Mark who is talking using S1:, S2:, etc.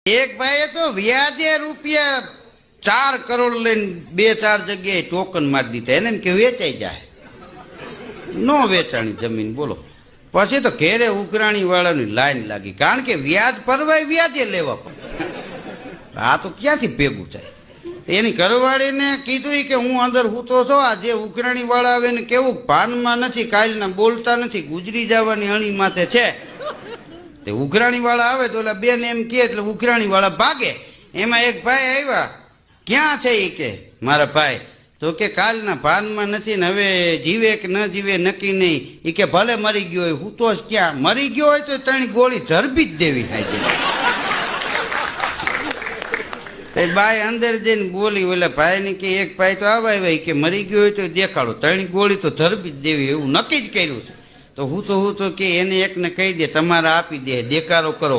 S1: એક ભાઈએ તો વ્યાજે રૂપિયા 4 કરોડ લઈને 2-4 જગ્યાએ ટોકન મારી દીધા. એને કે વેચાઈ જાય, નો વેચાણી જમીન. બોલો. પછી તો ઘેરે ઉઘરાણી વાળાની લાઈન લાગી, કારણ કે વ્યાજ પરવાય વ્યાજે લેવા પડે. આ તો ક્યાંથી ભેગું થાય? એની ઘરવાળીને કીધું કે હું અંદર હૂતો છો, આ જે ઉઘરાણી વાળા આવે ને કેવું ભાનમાં નથી, કાલના બોલતા નથી, ગુજરી જવાની અણી માથે છે. તે ઉઘરાણી વાળા આવે તો ઓલા બેન એમ કે એટલે ઉઘરાણી વાળા ભાગે. એમાં એક ભાઈ આવ્યા, ક્યાં છે એ કે મારા ભાઈ, તો કે કાલના ભાનમાં નથી ને હવે જીવે કે ન જીવે નક્કી નહીં. એ કે ભલે મરી ગયો હોય, હું તો ક્યાં મરી ગયો હોય તો ત્રણ ગોળી ઝરબી જ દેવી થાય છે. બાઈ અંદર જઈને બોલી ઓલા ભાઈ ને કે એક ભાઈ તો આવા કે મરી ગયો હોય તો દેખાડો, ત્રણ ગોળી તો ઝરબી જ દેવી, એવું નક્કી જ કર્યું છે. તો હું તો કે એને એકને કહી દે તમારે આપી દે, દેકારો કરો.